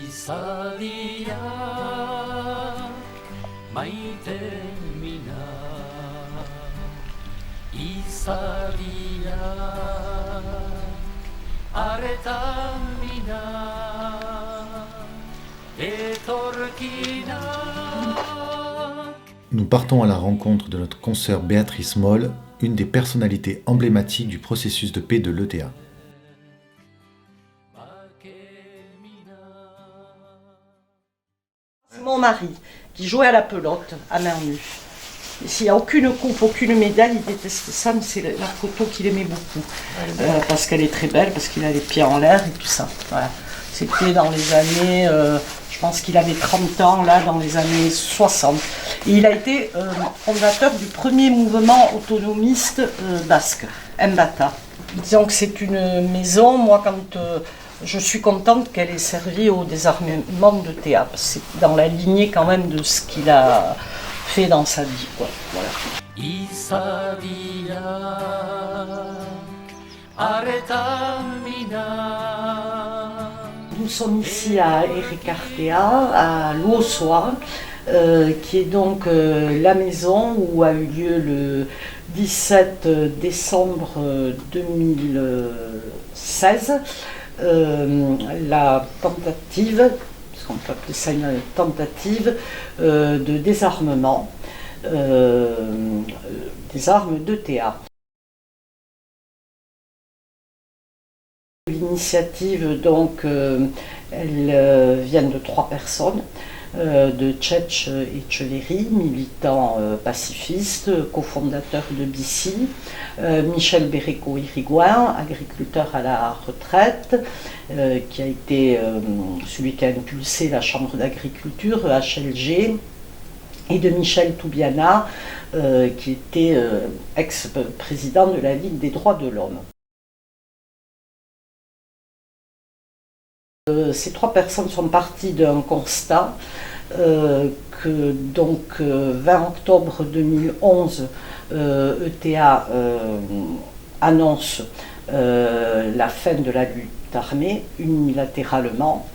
Izadiak maite mina, izadiak areta mina, etorkinak. Nous partons à la rencontre de notre consoeur Béatrice Moll, une des personnalités emblématiques du processus de paix de l'ETA. C'est mon mari qui jouait à la pelote à main nue. Et s'il n'y a aucune coupe, aucune médaille, il détestait ça, mais c'est la photo qu'il aimait beaucoup. Parce qu'elle est très belle, parce qu'il a les pieds en l'air et tout ça. Voilà. C'était dans les années, je pense qu'il avait 30 ans, là, dans les années 60. Et il a été fondateur du premier mouvement autonomiste basque, Mbata. Disons que c'est une maison, moi, quand je suis contente qu'elle ait servi au désarmement de Théa. C'est dans la lignée quand même de ce qu'il a fait dans sa vie, quoi. Voilà. Nous sommes ici à Errikartea, à Luosoa, qui est donc la maison où a eu lieu le 17 décembre 2016 la tentative, parce qu'on peut appeler ça une tentative, de désarmement des armes d'ETA. L'initiative, donc, elle vient de 3 personnes, de Tchetch Etcheverry, militant pacifiste, cofondateur de BICI, Michel Béréco-Irigoyen, agriculteur à la retraite, qui a été celui qui a impulsé la Chambre d'agriculture, HLG, et de Michel Toubiana, qui était ex-président de la Ligue des droits de l'homme. Ces 3 personnes sont parties d'un constat que donc 20 octobre 2011, ETA annonce la fin de la lutte armée unilatéralement.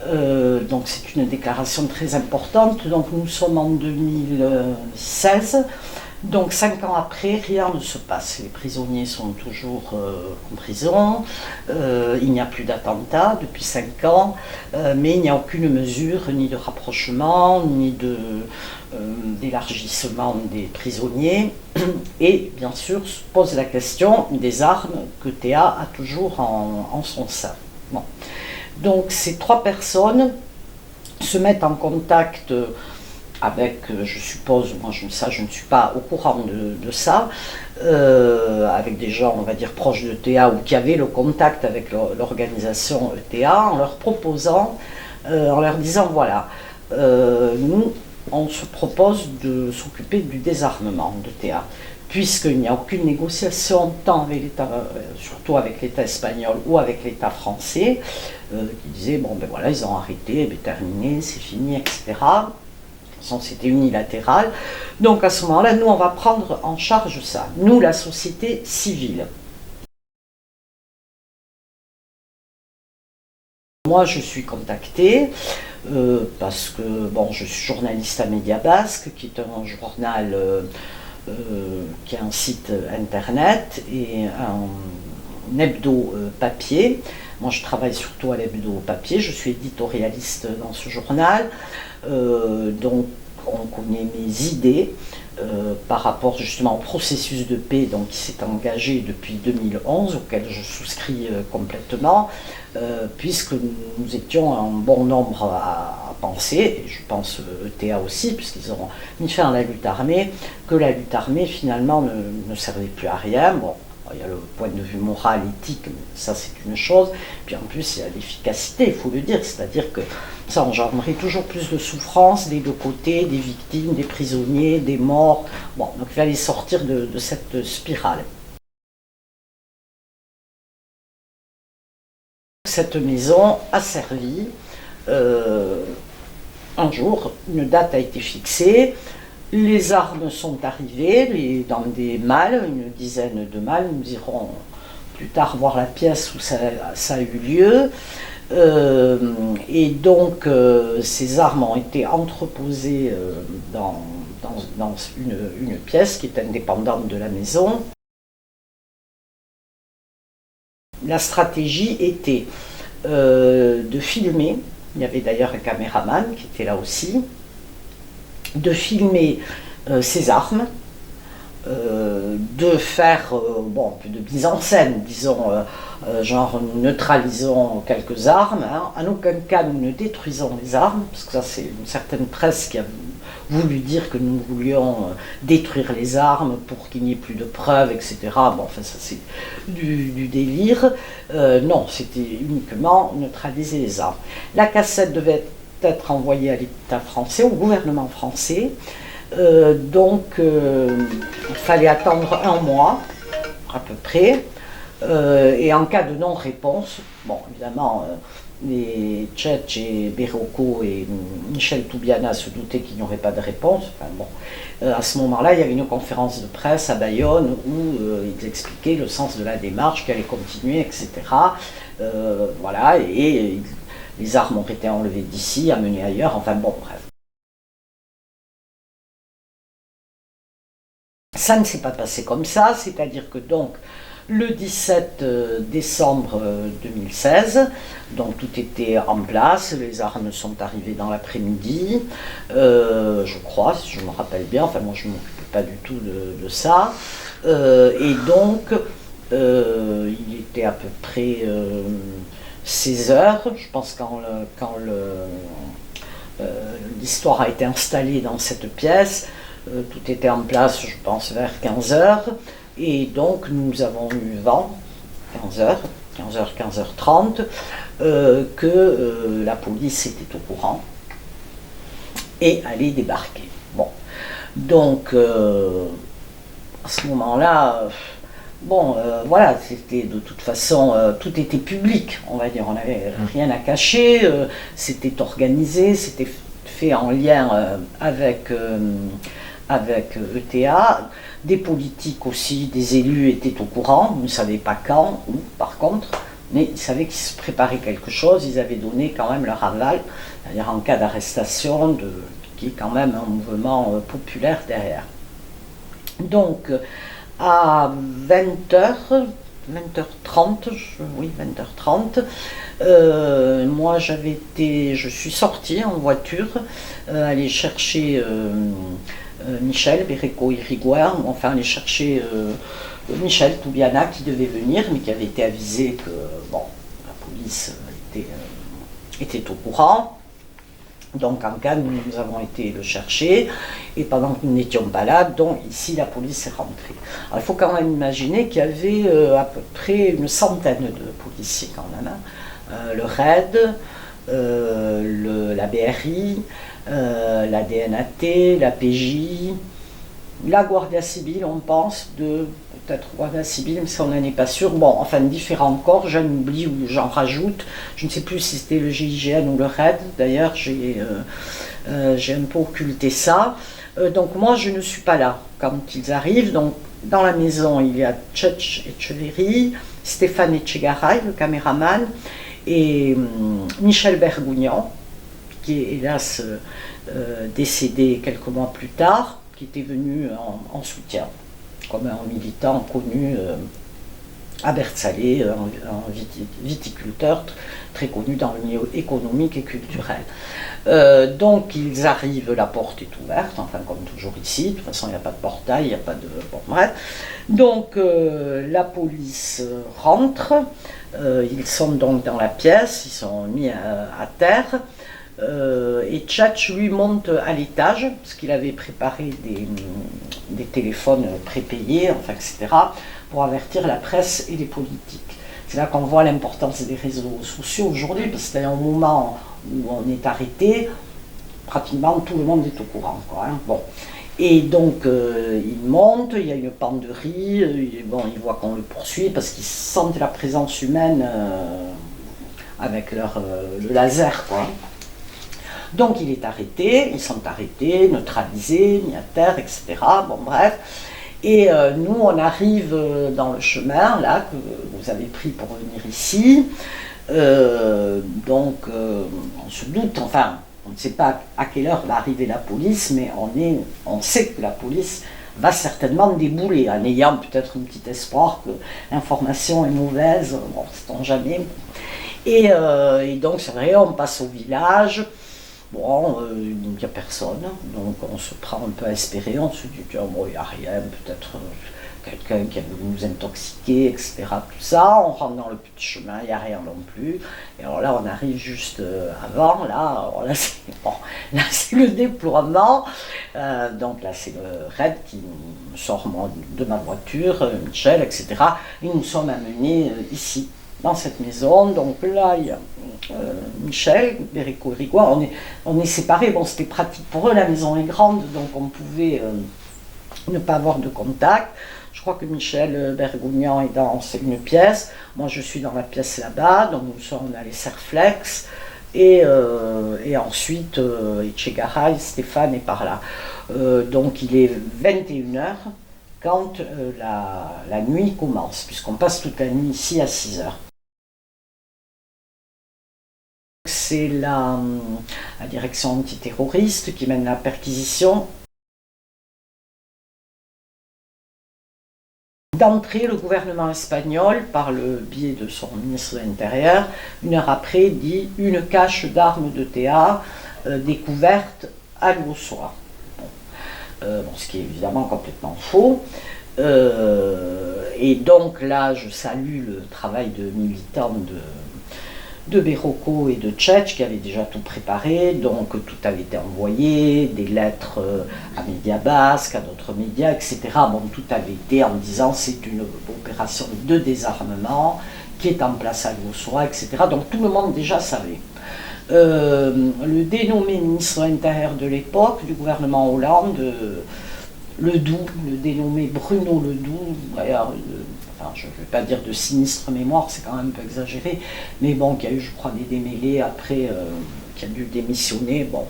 Donc c'est une déclaration très importante. Donc nous sommes en 2016. Donc 5 ans après, rien ne se passe. Les prisonniers sont toujours en prison, il n'y a plus d'attentats depuis 5 ans, mais il n'y a aucune mesure ni de rapprochement, ni d'élargissement des prisonniers. Et bien sûr se pose la question des armes que Théa a toujours en son sein. Bon. Donc ces 3 personnes se mettent en contact avec, je suppose, moi je ne suis pas au courant de ça, avec des gens, on va dire, proches de Théa ou qui avaient le contact avec l'organisation ETA, en leur proposant, en leur disant, voilà, nous, on se propose de s'occuper du désarmement de Théa, puisqu'il n'y a aucune négociation, tant avec l'État, surtout avec l'État espagnol ou avec l'État français, qui disait, bon ben voilà, ils ont arrêté, ben, terminé, c'est fini, etc. C'était unilatéral. Donc à ce moment-là, nous, on va prendre en charge ça. Nous, la société civile. Moi, je suis contactée parce que bon, je suis journaliste à Média Basque, qui est un journal qui a un site internet et un hebdo papier. Moi, je travaille surtout à l'hebdo papier. Je suis éditorialiste dans ce journal. Donc, on connaît mes idées par rapport justement au processus de paix donc, qui s'est engagé depuis 2011, auquel je souscris complètement, puisque nous étions un bon nombre à penser, et je pense ETA aussi, puisqu'ils ont mis fin à la lutte armée, que la lutte armée finalement ne servait plus à rien. Bon, il y a le point de vue moral, éthique, ça c'est une chose, puis en plus il y a l'efficacité, il faut le dire, c'est-à-dire que ça engendrerait toujours plus de souffrance des 2 côtés, des victimes, des prisonniers, des morts. Bon, donc il fallait sortir de cette spirale. Cette maison a servi, un jour, une date a été fixée, les armes sont arrivées dans des malles, une dizaine de malles, nous irons plus tard voir la pièce où ça a eu lieu. Et donc ces armes ont été entreposées dans une pièce qui est indépendante de la maison. La stratégie était de filmer, il y avait d'ailleurs un caméraman qui était là aussi, de filmer ces armes, de faire bon, un peu de mise en scène, disons, genre nous neutralisons quelques armes, hein. En aucun cas nous ne détruisons les armes, parce que ça c'est une certaine presse qui a voulu dire que nous voulions détruire les armes pour qu'il n'y ait plus de preuves, etc. Bon, enfin ça c'est du délire. Non, c'était uniquement neutraliser les armes. La cassette devait être envoyée à l'État français, au gouvernement français. Donc il fallait attendre 1 mois à peu près, et en cas de non-réponse, bon évidemment les Tchetch et Beroko et Michel Toubiana se doutaient qu'il n'y aurait pas de réponse. Enfin, bon, à ce moment-là, il y avait une conférence de presse à Bayonne où ils expliquaient le sens de la démarche, qu'elle allait continuer, etc. Voilà, et les armes ont été enlevées d'ici, amenées ailleurs, enfin bon, bref. Ça ne s'est pas passé comme ça, c'est-à-dire que donc le 17 décembre 2016, donc tout était en place, les armes sont arrivées dans l'après-midi, je crois, si je me rappelle bien, enfin moi je ne m'occupais pas du tout de ça, et donc il était à peu près 16 heures, je pense quand l'histoire a été installée dans cette pièce, tout était en place, je pense, vers 15 heures. Et donc, nous avons eu vent, 15h, 15h30, que la police était au courant et allait débarquer. Bon, donc, à ce moment-là, bon, voilà, c'était de toute façon, tout était public, on va dire, on n'avait rien à cacher, c'était organisé, c'était fait en lien avec ETA, des politiques aussi, des élus étaient au courant, ils ne savaient pas quand, où par contre, mais ils savaient qu'il se préparait quelque chose, ils avaient donné quand même leur aval, c'est-à-dire en cas d'arrestation, qui est quand même un mouvement populaire derrière. Donc, à 20h, 20h30, oui, 20h30, moi je suis sortie en voiture, aller chercher Michel Bereko Iriguin, enfin aller chercher Michel Toubiana qui devait venir, mais qui avait été avisé que bon, la police était au courant. Donc en cas, nous avons été le chercher, et pendant que nous n'étions pas là, donc ici la police est rentrée. Alors, il faut quand même imaginer qu'il y avait à peu près une centaine de policiers quand même, hein. Le RAID, la BRI, la DNAT, la PJ, la Guardia Civile, on pense, peut-être Guardia Civile, mais ça on n'en est pas sûr. Bon, enfin différents corps, j'en oublie ou j'en rajoute. Je ne sais plus si c'était le GIGN ou le RAID, d'ailleurs j'ai un peu occulté ça. Donc moi je ne suis pas là quand ils arrivent. Donc dans la maison il y a Tchetch Etcheverry, Stéphane Etchegaray, le caméraman, et Michel Bergougnan, qui est hélas décédé quelques mois plus tard, qui était venu en soutien, comme un militant connu à Bertsalé, un viticulteur très connu dans le milieu économique et culturel. Donc ils arrivent, la porte est ouverte, enfin comme toujours ici, de toute façon il n'y a pas de portail, il n'y a pas de... Bon, bref. Donc la police rentre, ils sont donc dans la pièce, ils sont mis à terre, et Tchatch lui monte à l'étage, parce qu'il avait préparé des téléphones prépayés, enfin, etc., pour avertir la presse et les politiques. C'est là qu'on voit l'importance des réseaux sociaux aujourd'hui, parce que c'est un moment où on est arrêté, pratiquement tout le monde est au courant, quoi, hein. Bon. Et donc il monte, il y a une penderie, bon, il voit qu'on le poursuit parce qu'ils sentent la présence humaine avec le laser, quoi. Donc il est arrêté, ils sont arrêtés, neutralisés, mis à terre, etc. Bon bref. Et nous on arrive dans le chemin là que vous avez pris pour venir ici. Donc on se doute, enfin, on ne sait pas à quelle heure va arriver la police, mais on sait que la police va certainement débouler, en ayant peut-être un petit espoir que l'information est mauvaise, bon, sait-on jamais. Et donc c'est vrai, on passe au village, bon, il n'y a personne, donc on se prend un peu à espérer, on se dit, tiens, bon, il n'y a rien, peut-être quelqu'un qui a voulu nous intoxiquer, etc. Tout ça, on rentre dans le petit chemin, il n'y a rien non plus. Et alors là, on arrive juste avant, alors là, bon, là c'est le déploiement. Donc là, c'est le raid qui sort de ma voiture, Michel, etc. Et nous sommes amenés ici, dans cette maison. Donc là, il y a Michel, Bérico et Rigois, on est séparés. Bon, c'était pratique pour eux, la maison est grande, donc on pouvait ne pas avoir de contact. Je crois que Michel Bergougnan est dans une pièce, moi je suis dans la pièce là-bas, donc nous sommes à les Serflex, et ensuite Etchegaray, Stéphane est par là. Donc il est 21h quand la nuit commence, puisqu'on passe toute la nuit ici à 6h. C'est la direction antiterroriste qui mène la perquisition. D'entrée, le gouvernement espagnol, par le biais de son ministre de l'Intérieur, une heure après, dit une cache d'armes de TA découverte à l'Ossois. Bon, ce qui est évidemment complètement faux. Et donc là, je salue le travail de militants de Berroco et de Tchetch qui avaient déjà tout préparé, donc tout avait été envoyé, des lettres à Média Basque, à d'autres médias, etc. Bon, tout avait été en disant c'est une opération de désarmement qui est en place à Gossois, etc. Donc tout le monde déjà savait. Le dénommé ministre de l'Intérieur de l'époque, du gouvernement Hollande, Ledoux, le dénommé Bruno Ledoux, d'ailleurs, enfin, je ne vais pas dire de sinistre mémoire, c'est quand même un peu exagéré, mais bon, qui a eu, je crois, des démêlés après, qui a dû démissionner, bon.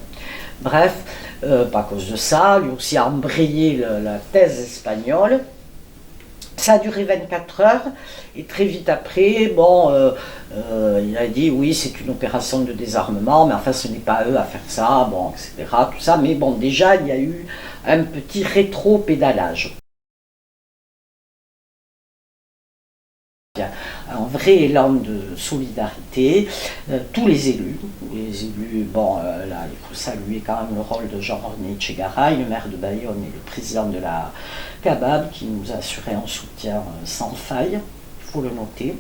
Bref, pas à cause de ça, lui aussi a embrayé la thèse espagnole. Ça a duré 24 heures, et très vite après, bon, il a dit oui, c'est une opération de désarmement, mais enfin, ce n'est pas à eux à faire ça, bon, etc., tout ça, mais bon, déjà, il y a eu un petit rétro-pédalage. Un vrai élan de solidarité, tous les élus, bon, là, il faut saluer quand même le rôle de Jean-René Etchegaray, le maire de Bayonne et le président de la CABAB, qui nous a assuré un soutien sans faille, il faut le noter.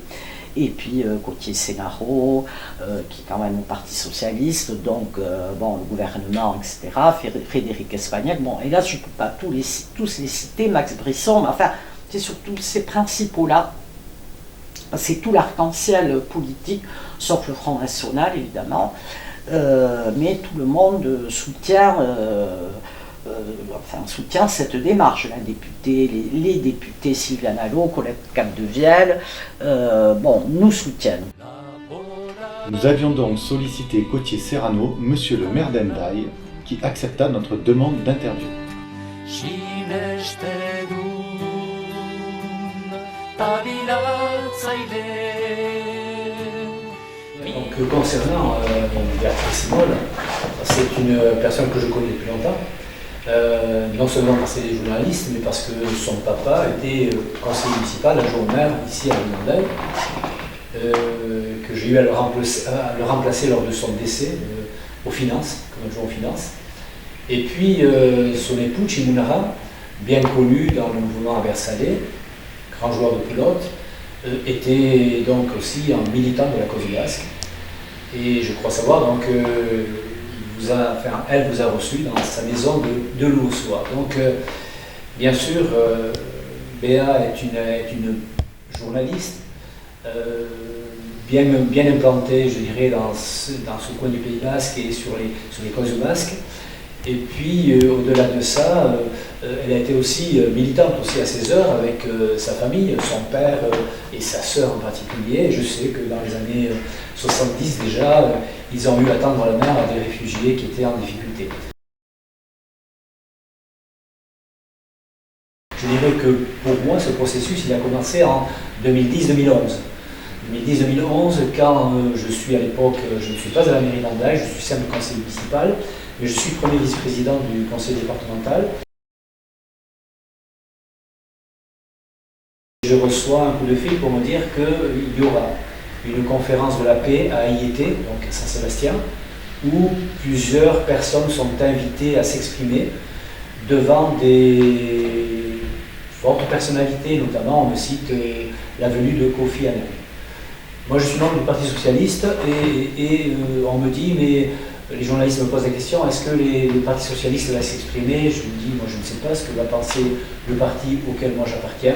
Et puis Gauthier Sénaro, qui est quand même le Parti Socialiste, donc bon, le gouvernement, etc., Frédéric Espagnac, bon, hélas, je ne peux pas tous les citer, Max Brisson, mais enfin, c'est surtout ces principaux-là. C'est tout l'arc-en-ciel politique, sauf le Front National évidemment, mais tout le monde soutient, cette démarche. Les députés Sylviane Allo, Colette Capdevielle, bon, nous soutiennent. Nous avions donc sollicité Gauthier Serrano, monsieur le maire d'Hendaye, qui accepta notre demande d'interview. Donc concernant Béatrice Moll, c'est une personne que je connais depuis longtemps, non seulement parce qu'elle est journaliste, mais parce que son papa était conseiller municipal, adjoint au maire ici à Hendaye, que j'ai eu à le remplacer lors de son décès aux finances, comme adjoint aux finances. Et puis son époux, Chimunara, bien connu dans le mouvement Abersalé, grand joueur de pelote, était donc aussi un militant de la cause basque. Et je crois savoir donc elle vous a reçu dans sa maison de Loussois. Donc bien sûr, Béa est une journaliste bien implantée, je dirais, dans ce coin du Pays Basque et sur les causes basques. Et puis, au-delà de ça, elle a été aussi militante aussi à ses heures avec sa famille, son père et sa sœur en particulier. Je sais que dans les années 70 déjà, ils ont eu à tendre la main à des réfugiés qui étaient en difficulté. Je dirais que pour moi, ce processus, il a commencé en 2010-2011. 2010-2011, quand je suis à l'époque, je ne suis pas à la mairie d'Andaille, je suis simple conseiller municipal, mais je suis premier vice-président du conseil départemental. Je reçois un coup de fil pour me dire qu'il y aura une conférence de la paix à Ayété, donc à Saint-Sébastien, où plusieurs personnes sont invitées à s'exprimer devant des fortes personnalités, notamment on me cite la venue de Kofi Annan. Moi je suis membre du Parti Socialiste et on me dit, mais les journalistes me posent la question, est-ce que le Parti Socialiste va s'exprimer? Je me dis, moi je ne sais pas ce que va penser le parti auquel moi j'appartiens.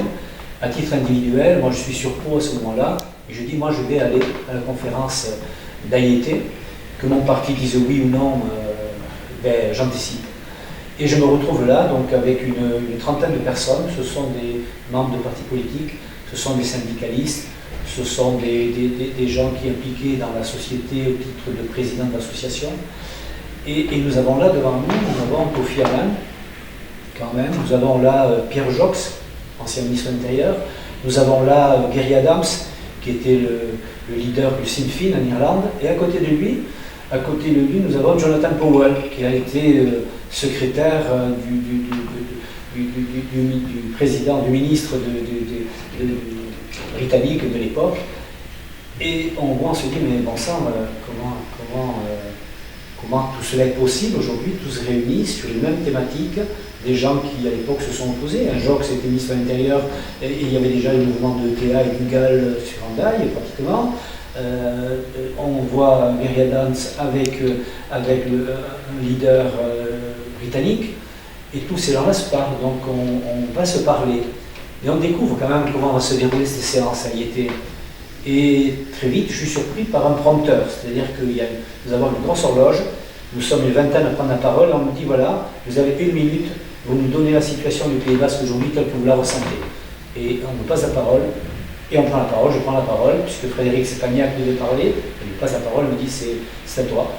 À titre individuel, moi je suis sur Pau à ce moment-là, et je dis, moi je vais aller à la conférence d'Ayété, que mon parti dise oui ou non, j'anticipe. Et je me retrouve là, donc avec une trentaine de personnes, ce sont des membres de partis politiques, ce sont des syndicalistes, ce sont des gens qui sont impliqués dans la société au titre de président d'association. Et nous avons là devant nous avons Kofi Annan, quand même, nous avons là Pierre Jox, ancien ministre de l'Intérieur, nous avons là Gerry Adams, qui était le leader du Sinn Féin en Irlande, et à côté de lui, nous avons Jonathan Powell, qui a été secrétaire du président, du ministre britannique de l'époque. Et on se dit, mais bon sang, comment tout cela est possible aujourd'hui, tous se réunissent sur les mêmes thématiques, des gens qui à l'époque se sont opposés. Un jour que c'était ministre de l'Intérieur, et il y avait déjà le mouvement de ETA et d'UGAL sur Andaille, pratiquement. On voit Gerry Adams avec un leader britannique, et tous ces gens-là se parlent, donc on va se parler. Et on découvre quand même comment va se dérouler cette séance à Ayété. Et très vite, je suis surpris par un prompteur, c'est-à-dire que nous avons une grosse horloge, nous sommes une vingtaine à prendre la parole, et on me dit, voilà, vous avez 1 minute, vous nous donnez la situation du Pays Basque aujourd'hui telle que vous la ressentez. Et on me passe la parole. Et on prend la parole, je prends la parole, puisque Frédéric Sepagnac devait parler, il me passe la parole, il me dit c'est à toi.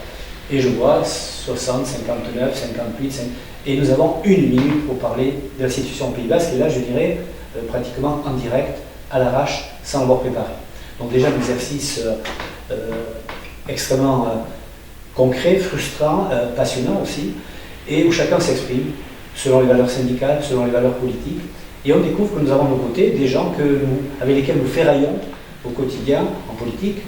Et je vois 60, 59, 58, et nous avons 1 minute pour parler de la situation au Pays Basque, et là je dirais pratiquement en direct, à l'arrache, sans l'avoir préparé. Donc déjà un exercice extrêmement concret, frustrant, passionnant aussi, et où chacun s'exprime selon les valeurs syndicales, selon les valeurs politiques. Et on découvre que nous avons de nos côtés des gens avec lesquels nous ferraillons au quotidien, en politique.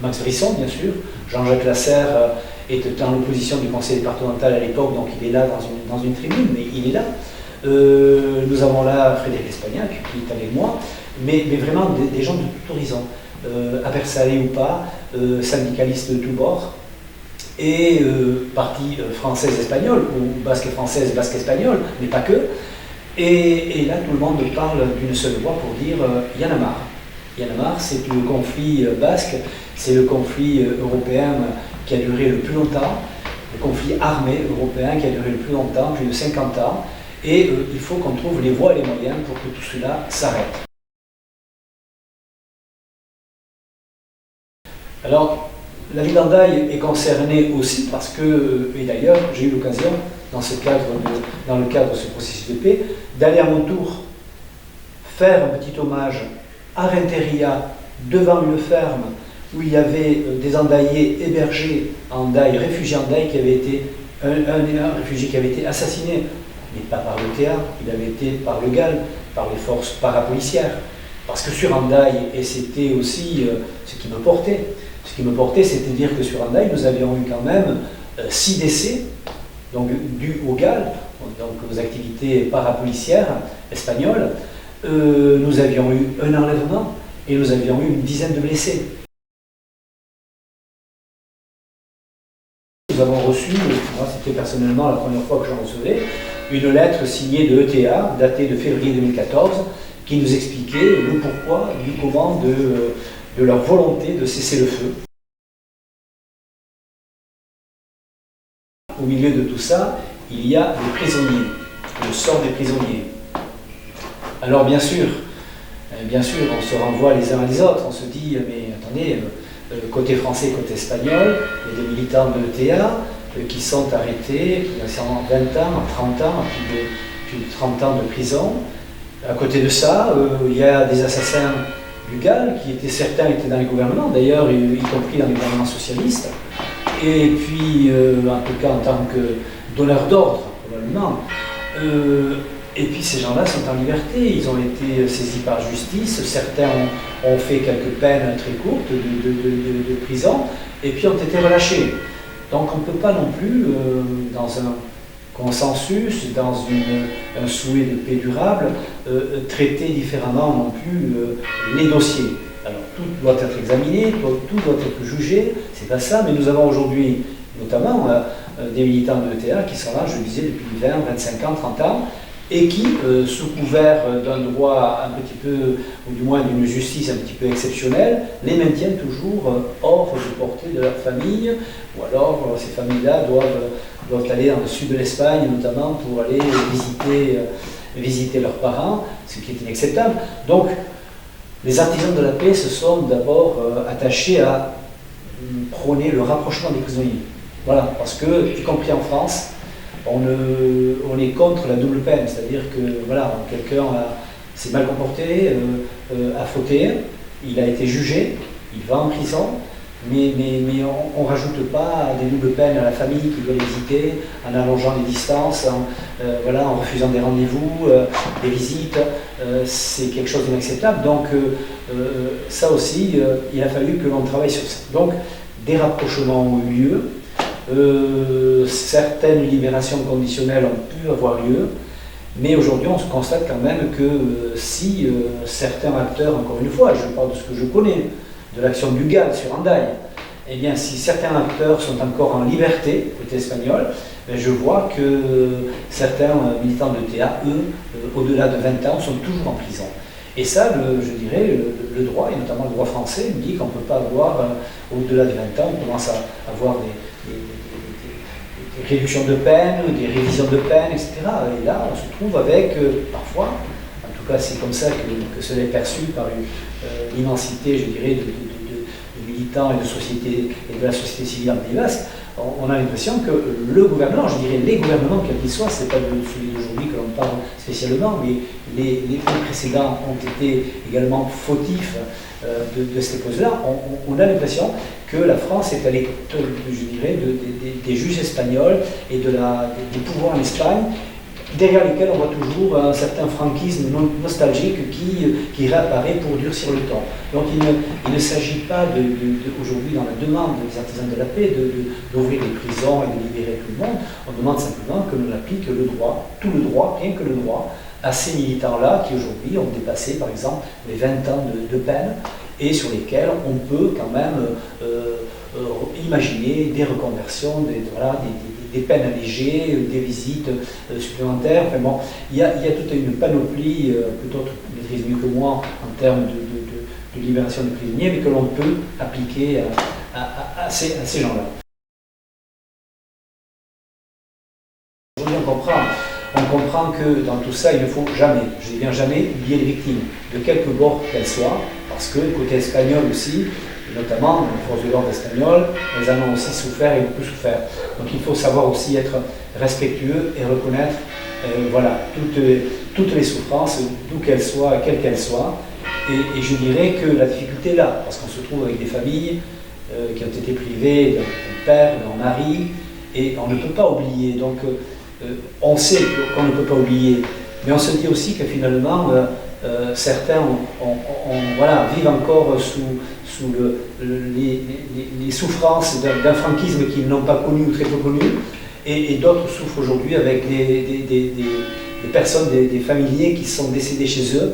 Max Brisson, bien sûr. Jean-Jacques Lasserre était dans l'opposition du conseil départemental à l'époque, donc il est là dans une tribune, mais il est là. Nous avons là Frédéric Espagnac, qui est avec moi, mais vraiment des gens de tout horizon. Abersalé ou pas, syndicalistes de tous bords, et parti française-espagnole, ou basque-française, basque-espagnole, mais pas que. Et là, tout le monde parle d'une seule voix pour dire « Y'en a marre ». Y'en a marre, c'est le conflit basque, c'est le conflit européen qui a duré le plus longtemps, le conflit armé européen qui a duré le plus longtemps, plus de 50 ans, et il faut qu'on trouve les voies et les moyens pour que tout cela s'arrête. Alors, la ville d'Andaille est concernée aussi parce que, et d'ailleurs, j'ai eu l'occasion, dans le cadre de ce processus de paix, d'aller à mon tour faire un petit hommage à Renteria, devant une ferme où il y avait des Andaillais hébergés à Andaille, réfugiés à Andaille, qui avait été un réfugié qui avait été assassiné, mais pas par l'ETA, il avait été par le GAL, par les forces parapolicières. Parce que sur Andaille, et c'était aussi ce qui me portait, c'était de dire que sur Andaille, nous avions eu quand même 6 décès, donc dus au GAL, donc aux activités parapolicières espagnoles. Nous avions eu un enlèvement et nous avions eu une dizaine de blessés. Nous avons reçu, moi c'était personnellement la première fois que j'en recevais, une lettre signée de ETA, datée de février 2014, qui nous expliquait le pourquoi, du comment de leur volonté de cesser le feu. Au milieu de tout ça, il y a les prisonniers, le sort des prisonniers. Alors bien sûr, on se renvoie les uns à les autres, on se dit, mais attendez, côté français, côté espagnol, il y a des militants de l'ETA qui sont arrêtés, qui ont 20 ans, 30 ans, plus de 30 ans de prison. À côté de ça, il y a des assassins du GAL, certains étaient dans les gouvernements, d'ailleurs, y compris dans les gouvernements socialistes, et puis, en tout cas en tant que donneurs d'ordre, probablement. Et puis ces gens-là sont en liberté, ils ont été saisis par justice, certains ont fait quelques peines très courtes de prison, et puis ont été relâchés. Donc on ne peut pas non plus, dans un consensus, dans un souhait de paix durable, traiter différemment non plus les dossiers. Alors tout doit être examiné, tout doit être jugé, c'est pas ça, mais nous avons aujourd'hui notamment des militants de l'ETA qui sont là, je le disais, depuis 20, 25 ans, 30 ans, et qui, sous couvert d'un droit un petit peu, ou du moins d'une justice un petit peu exceptionnelle, les maintiennent toujours hors de portée de leur famille, ou alors ces familles-là doivent aller dans le sud de l'Espagne, notamment pour aller visiter leurs parents, ce qui est inacceptable. Donc, les artisans de la paix se sont d'abord attachés à prôner le rapprochement des prisonniers. Voilà, parce que, y compris en France, on est contre la double peine, c'est-à-dire que voilà, quelqu'un s'est mal comporté, a fauté, il a été jugé, il va en prison, mais on ne rajoute pas des doubles peines à la famille qui doit les visiter en allongeant les distances, en refusant des rendez-vous, des visites, c'est quelque chose d'inacceptable. Donc ça aussi, il a fallu que l'on travaille sur ça. Donc des rapprochements ont eu lieu. Certaines libérations conditionnelles ont pu avoir lieu, mais aujourd'hui on se constate quand même que si certains acteurs, encore une fois, je parle de ce que je connais, de l'action du GAL sur Hendaye, eh bien si certains acteurs sont encore en liberté, côté espagnol, je vois que certains militants de TA, eux, au-delà de 20 ans, sont toujours en prison. Et ça, je dirais, le droit, et notamment le droit français, nous dit qu'on ne peut pas avoir, au-delà de 20 ans, on commence à avoir des réductions de peine, des révisions de peine, etc. Et là, on se trouve avec, parfois, en tout cas c'est comme ça que cela est perçu par l'immensité, je dirais, de militants et de la société civile en Pays Basque, on a l'impression que le gouvernement, je dirais les gouvernements, quels qu'ils soient, c'est pas celui d'aujourd'hui que l'on parle spécialement, mais les précédents ont été également fautifs de ces causes-là. On a l'impression que la France est à l'écoute, je dirais, des juges espagnols et des pouvoirs en Espagne, derrière lesquels on voit toujours un certain franquisme nostalgique qui réapparaît pour durcir le temps. Donc il ne s'agit pas aujourd'hui, dans la demande des artisans de la paix, d'ouvrir des prisons et de libérer tout le monde. On demande simplement que l'on applique le droit, tout le droit, rien que le droit, à ces militants-là qui aujourd'hui ont dépassé par exemple les 20 ans de peine et sur lesquels on peut quand même imaginer des reconversions, des peines allégées, des visites supplémentaires. Enfin bon, il y a toute une panoplie, peut-être maîtrise mieux que moi en termes de libération des prisonniers, mais que l'on peut appliquer à ces gens-là. Aujourd'hui, on comprend que dans tout ça, il ne faut jamais, je dis bien jamais, oublier les victimes, de quelque bord qu'elles soient, parce que côté espagnol aussi, notamment les forces de l'ordre espagnoles, elles en ont aussi souffert et beaucoup souffert. Donc il faut savoir aussi être respectueux et reconnaître toutes les souffrances, d'où qu'elles soient, quelles qu'elles soient. Et je dirais que la difficulté est là, parce qu'on se trouve avec des familles qui ont été privées d'un père, d'un mari, et on ne peut pas oublier. Donc on sait qu'on ne peut pas oublier, mais on se dit aussi que finalement certains vivent encore sous les souffrances d'un franquisme qu'ils n'ont pas connu ou très peu connu, et d'autres souffrent aujourd'hui avec des personnes, des familiers qui sont décédés chez eux,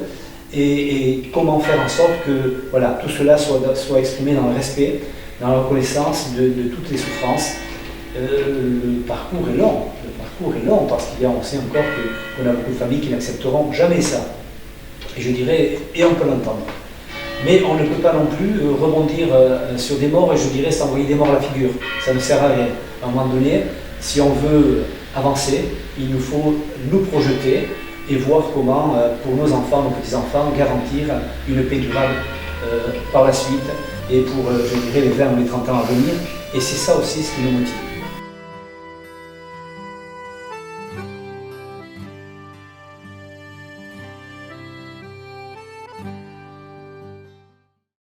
et comment faire en sorte que tout cela soit exprimé dans le respect, dans la reconnaissance de toutes les souffrances. Le parcours est long, parce qu'on sait encore qu'on a beaucoup de familles qui n'accepteront jamais ça. Et je dirais, et on peut l'entendre. Mais on ne peut pas non plus rebondir sur des morts, et je dirais s'envoyer des morts à la figure. Ça ne sert à rien. À un moment donné, si on veut avancer, il nous faut nous projeter et voir comment, pour nos enfants, nos petits-enfants, garantir une paix durable par la suite, et pour, je dirais, les 20 ou les 30 ans à venir. Et c'est ça aussi ce qui nous motive.